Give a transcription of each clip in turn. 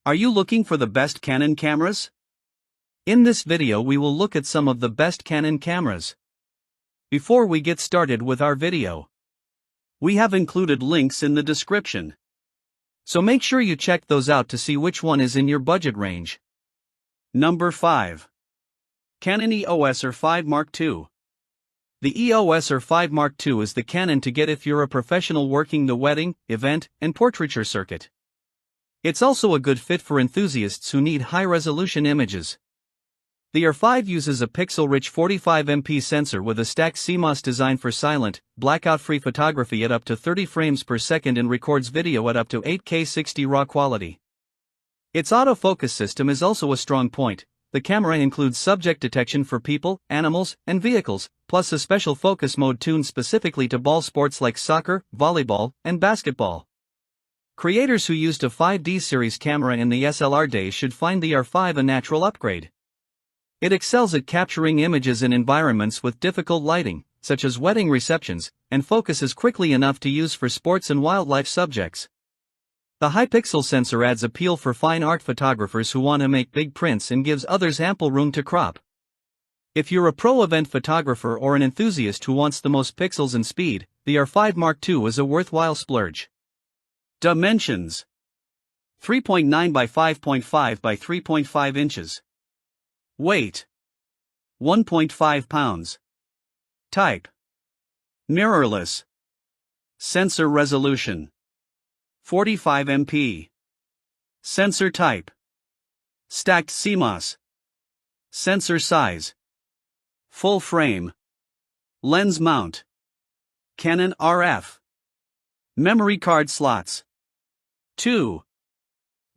Are you looking for the best Canon cameras? In this video we will look at some of the best Canon cameras. Before we get started with our video, we have included links in the description. So make sure you check those out to see which one is in your budget range. Number 5. Canon EOS R5 Mark II. The EOS R5 Mark II is the Canon to get if you're a professional working the wedding, event, and portraiture circuit. It's also a good fit for enthusiasts who need high-resolution images. The R5 uses a pixel-rich 45MP sensor with a stacked CMOS design for silent, blackout-free photography at up to 30 frames per second and records video at up to 8K 60 RAW quality. Its autofocus system is also a strong point. The camera includes subject detection for people, animals, and vehicles, plus a special focus mode tuned specifically to ball sports like soccer, volleyball, and basketball. Creators who used a 5D series camera in the SLR days should find the R5 a natural upgrade. It excels at capturing images in environments with difficult lighting, such as wedding receptions, and focuses quickly enough to use for sports and wildlife subjects. The high-pixel sensor adds appeal for fine art photographers who want to make big prints and gives others ample room to crop. If you're a pro event photographer or an enthusiast who wants the most pixels and speed, the R5 Mark II is a worthwhile splurge. Dimensions: 3.9 by 5.5 by 3.5 inches. Weight: 1.5 pounds. Type: mirrorless. Sensor resolution: 45MP. Sensor type: stacked CMOS. Sensor size: full frame. Lens mount: Canon RF. Memory card slots: 2.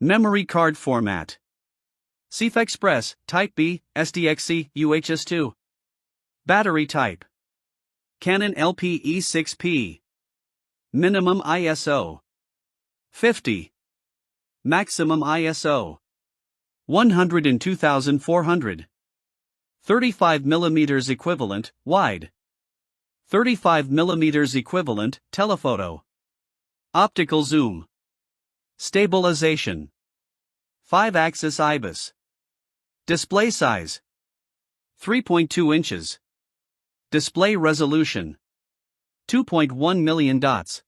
Memory card format: Aliexpress, Type B, SDXC, UHS-2. Battery type: Canon LPE6P. Minimum ISO: 50. Maximum ISO: 102,400. 35mm equivalent, wide. 35mm equivalent, telephoto. Optical zoom. Stabilization: 5-axis IBIS. Display size: 3.2 inches. Display resolution: 2.1 million dots.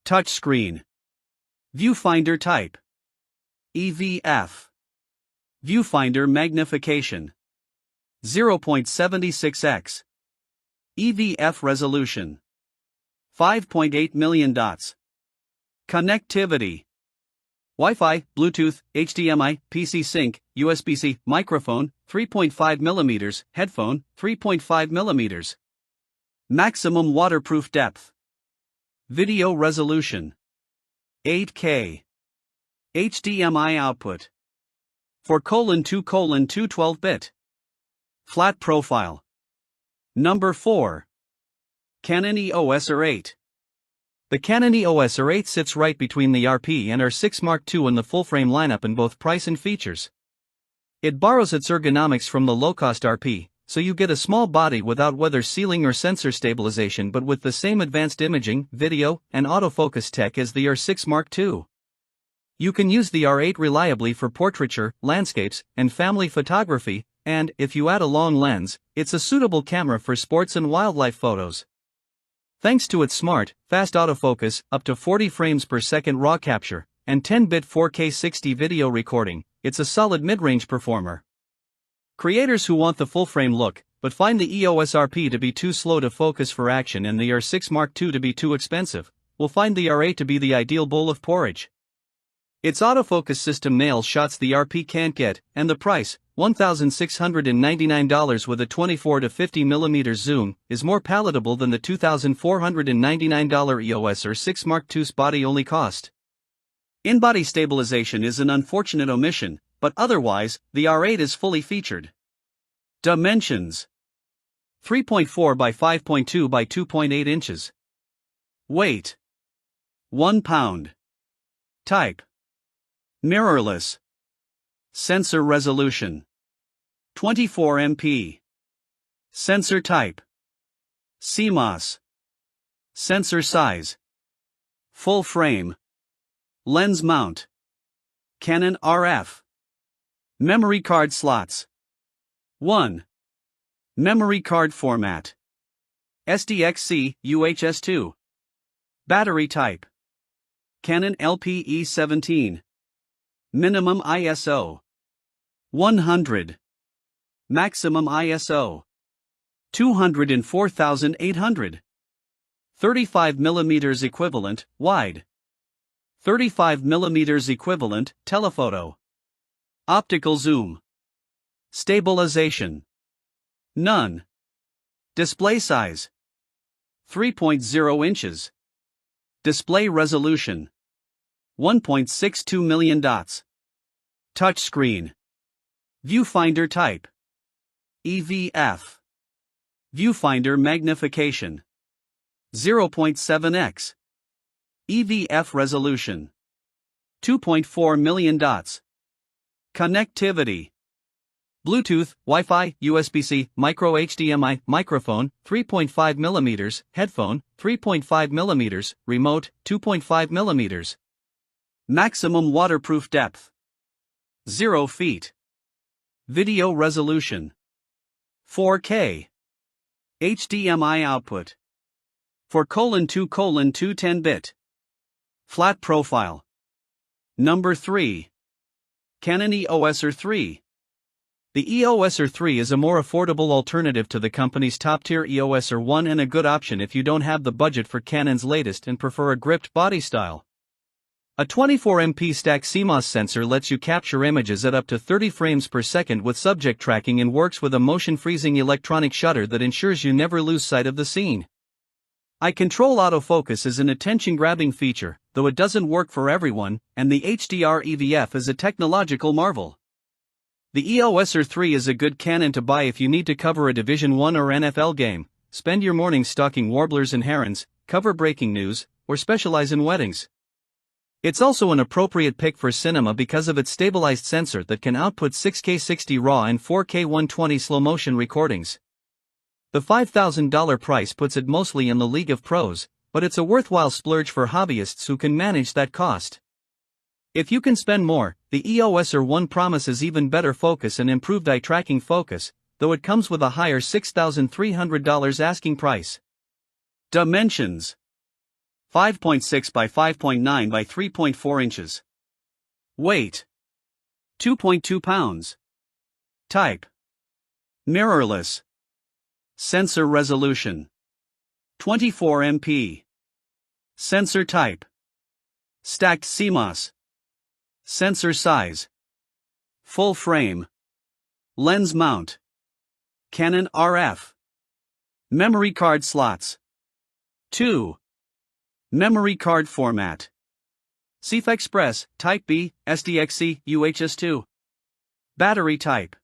Touchscreen. Viewfinder type: EVF. Viewfinder magnification: 0.76x. EVF resolution: 5.8 million dots. Connectivity: Wi-Fi, Bluetooth, HDMI, PC sync, USB-C, microphone, 3.5mm, headphone, 3.5mm. Maximum waterproof depth. Video resolution: 8K. HDMI output: 4:2:2 12-bit. Flat profile. Number 4. Canon EOS R8. The Canon EOS R8 sits right between the RP and R6 Mark II in the full-frame lineup in both price and features. It borrows its ergonomics from the low-cost RP, so you get a small body without weather sealing or sensor stabilization but with the same advanced imaging, video, and autofocus tech as the R6 Mark II. You can use the R8 reliably for portraiture, landscapes, and family photography, and, if you add a long lens, it's a suitable camera for sports and wildlife photos. Thanks to its smart, fast autofocus, up to 40 frames per second RAW capture, and 10-bit 4K 60 video recording, it's a solid mid-range performer. Creators who want the full-frame look, but find the EOS RP to be too slow to focus for action and the R6 Mark II to be too expensive, will find the R8 to be the ideal bowl of porridge. Its autofocus system nails shots the RP can't get, and the price, $1,699 with a 24 to 50mm zoom, is more palatable than the $2,499 EOS R6 Mark II's body-only cost. In-body stabilization is an unfortunate omission, but otherwise, the R8 is fully featured. Dimensions: 3.4 by 5.2 by 2.8 inches. Weight: 1 pound. Type: mirrorless. Sensor resolution: 24MP. Sensor type: CMOS. Sensor size: full frame. Lens mount: Canon RF. Memory card slots. 1. Memory card format. SDXC UHS-2. Battery type. Canon LPE17. Minimum ISO 100. Maximum ISO 204,800. 35mm equivalent, wide. 35mm equivalent, telephoto. Optical zoom. Stabilization. None. Display size. 3.0 inches. Display resolution. 1.62 million dots. Touchscreen. Viewfinder type. EVF. Viewfinder magnification. 0.7x. EVF resolution. 2.4 million dots. Connectivity. Bluetooth, Wi-Fi, USB-C, micro HDMI, microphone, 3.5mm, headphone, 3.5mm, remote, 2.5mm. Maximum waterproof depth. 0 feet. Video resolution. 4K. HDMI output. 4:2:2 10-bit. Flat profile. Number 3. Canon EOS R3. The EOS R3 is a more affordable alternative to the company's top-tier EOS R1 and a good option if you don't have the budget for Canon's latest and prefer a gripped body style. A 24MP stack CMOS sensor lets you capture images at up to 30 frames per second with subject tracking and works with a motion-freezing electronic shutter that ensures you never lose sight of the scene. Eye control autofocus is an attention-grabbing feature, though it doesn't work for everyone, and the HDR EVF is a technological marvel. The EOS R3 is a good Canon to buy if you need to cover a Division I or NFL game, spend your mornings stalking warblers and herons, cover breaking news, or specialize in weddings. It's also an appropriate pick for cinema because of its stabilized sensor that can output 6K 60 RAW and 4K 120 slow-motion recordings. The $5,000 price puts it mostly in the league of pros, but it's a worthwhile splurge for hobbyists who can manage that cost. If you can spend more, the EOS R1 promises even better focus and improved eye tracking focus, though it comes with a higher $6,300 asking price. Dimensions: 5.6 by 5.9 by 3.4 inches. Weight: 2.2 pounds. Type: mirrorless. Sensor resolution: 24MP. Sensor type: stacked CMOS. Sensor size: full frame. Lens mount: Canon RF. Memory card slots: 2. Memory card format: Aliexpress, Type B, SDXC, UHS-2. Battery type: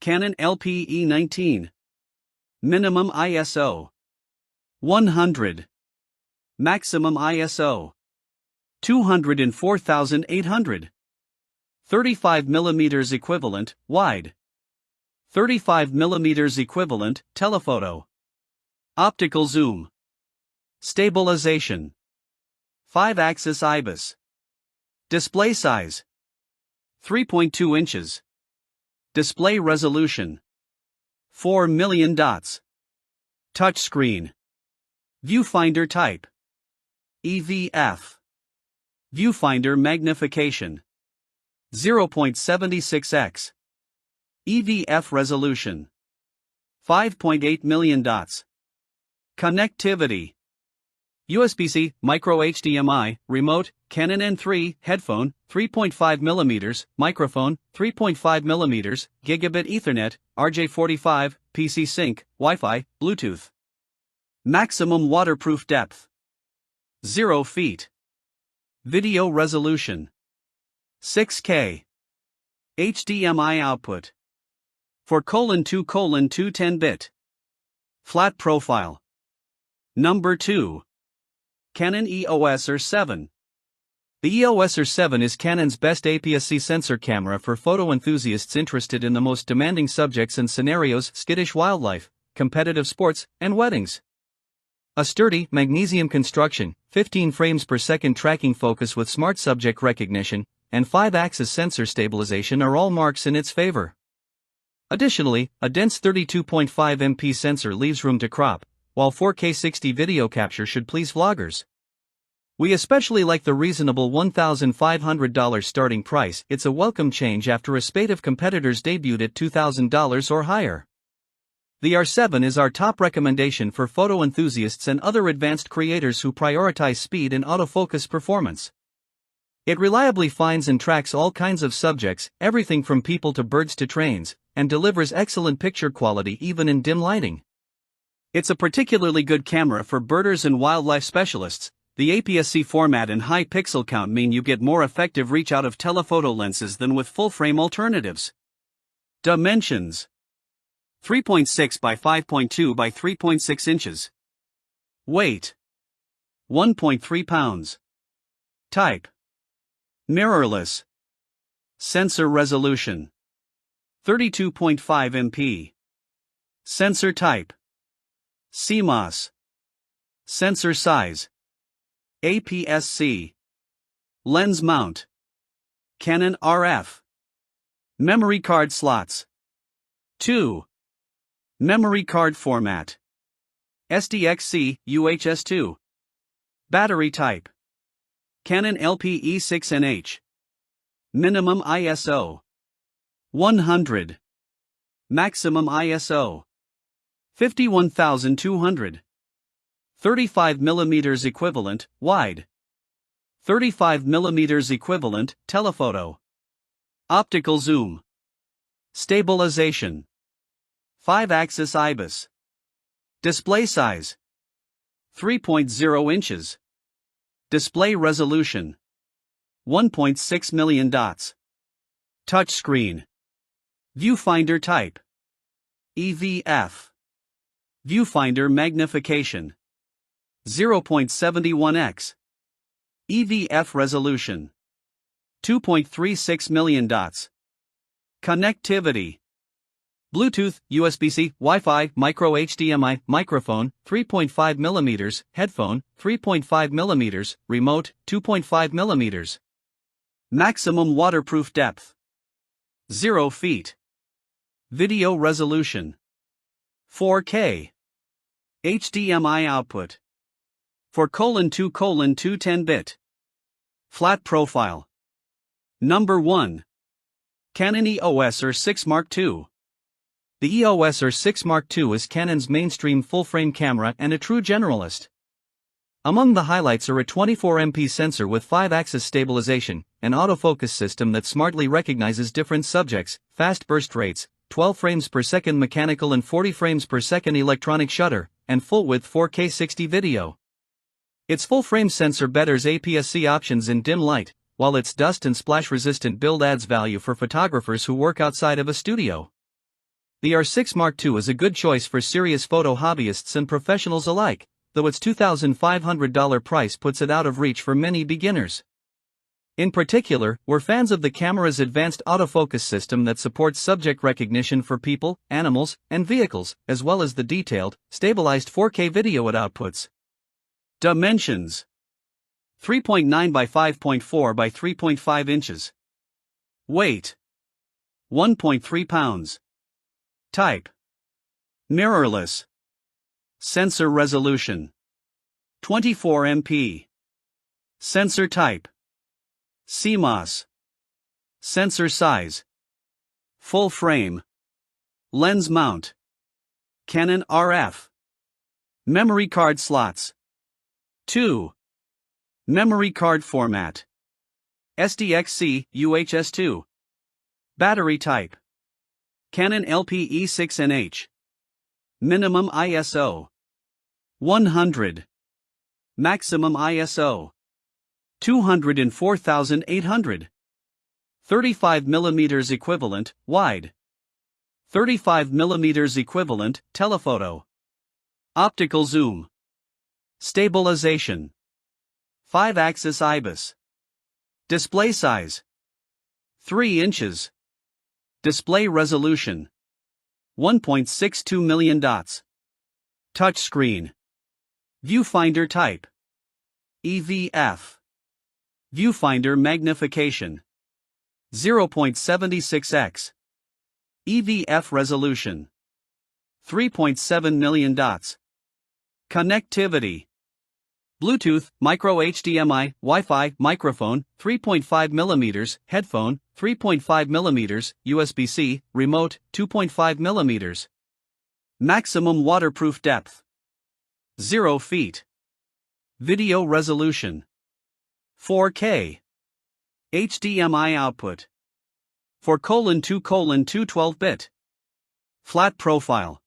Canon LPE19. Minimum ISO: 100. Maximum ISO: 204,800. 35mm equivalent, wide. 35mm equivalent, telephoto. Optical zoom. Stabilization: 5-axis IBIS. Display size: 3.2 inches. Display resolution: 4 million dots. Touchscreen. Viewfinder type: EVF. Viewfinder magnification: 0.76x. EVF resolution: 5.8 million dots. Connectivity: USB-C, micro HDMI, remote, Canon N3, headphone, 3.5mm, microphone, 3.5mm, gigabit Ethernet, RJ45, PC sync, Wi-Fi, Bluetooth. Maximum waterproof depth: 0 feet. Video resolution: 6K. HDMI output: 4:2:2 10-bit. Flat profile. Number 2. Canon EOS R7. The EOS R7 is Canon's best APS-C sensor camera for photo enthusiasts interested in the most demanding subjects and scenarios: skittish wildlife, competitive sports, and weddings. A sturdy, magnesium construction, 15 frames per second tracking focus with smart subject recognition, and 5-axis sensor stabilization are all marks in its favor. Additionally, a dense 32.5 MP sensor leaves room to crop, while 4K 60 video capture should please vloggers. We especially like the reasonable $1,500 starting price. It's a welcome change after a spate of competitors debuted at $2,000 or higher. The R7 is our top recommendation for photo enthusiasts and other advanced creators who prioritize speed and autofocus performance. It reliably finds and tracks all kinds of subjects, everything from people to birds to trains, and delivers excellent picture quality even in dim lighting. It's a particularly good camera for birders and wildlife specialists. The APS-C format and high pixel count mean you get more effective reach out of telephoto lenses than with full-frame alternatives. Dimensions: 3.6 by 5.2 by 3.6 inches. Weight: 1.3 pounds. Type: mirrorless. Sensor resolution: 32.5 MP. Sensor type: CMOS. Sensor size: APS-C. Lens mount: Canon RF. Memory card slots: 2. Memory card format: SDXC, UHS-2. Battery type: Canon LPE6NH. Minimum ISO: 100. Maximum ISO: 51,200. 35mm equivalent, wide. 35mm equivalent, telephoto. Optical zoom. Stabilization: 5-axis IBIS. Display size: 3.0 inches. Display resolution: 1.6 million dots. Touchscreen. Viewfinder type: EVF. Viewfinder magnification: 0.71x. EVF resolution: 2.36 million dots. Connectivity: Bluetooth, USB-C, Wi-Fi, micro HDMI, microphone, 3.5mm, headphone, 3.5mm, remote, 2.5mm. Maximum waterproof depth: 0 feet. Video resolution: 4K. HDMI output: 4:2:2 10-bit. Flat profile. Number 1. Canon EOS R6 Mark II. The EOS R6 Mark II is Canon's mainstream full-frame camera and a true generalist. Among the highlights are a 24MP sensor with 5-axis stabilization, an autofocus system that smartly recognizes different subjects, fast burst rates, 12 frames per second mechanical and 40 frames per second electronic shutter, and full-width 4K 60 video. Its full-frame sensor betters APS-C options in dim light, while its dust and splash-resistant build adds value for photographers who work outside of a studio. The R6 Mark II is a good choice for serious photo hobbyists and professionals alike, though its $2,500 price puts it out of reach for many beginners. In particular, we're fans of the camera's advanced autofocus system that supports subject recognition for people, animals, and vehicles, as well as the detailed, stabilized 4K video it outputs. Dimensions: 3.9 by 5.4 by 3.5 inches. Weight: 1.3 pounds. Type: mirrorless. Sensor resolution: 24 MP. Sensor type: CMOS. Sensor size: full frame. Lens mount: Canon RF. Memory card slots: 2. Memory card format: SDXC, UHS-2. Battery type: Canon LPE6NH. Minimum ISO: 100. Maximum ISO: 204,800. 35mm equivalent, wide. 35mm equivalent, telephoto. Optical zoom. Stabilization: 5-axis IBIS. Display size: 3 inches. Display resolution: 1.62 million dots. Touchscreen. Viewfinder type: EVF. Viewfinder magnification: 0.76x. EVF resolution. 3.7 million dots. Connectivity. Bluetooth, micro HDMI, Wi-Fi, microphone, 3.5mm, headphone, 3.5mm, USB-C, remote, 2.5mm. Maximum waterproof depth. 0 feet. Video resolution. 4K. HDMI output. 4:2:2 12-bit. Flat profile.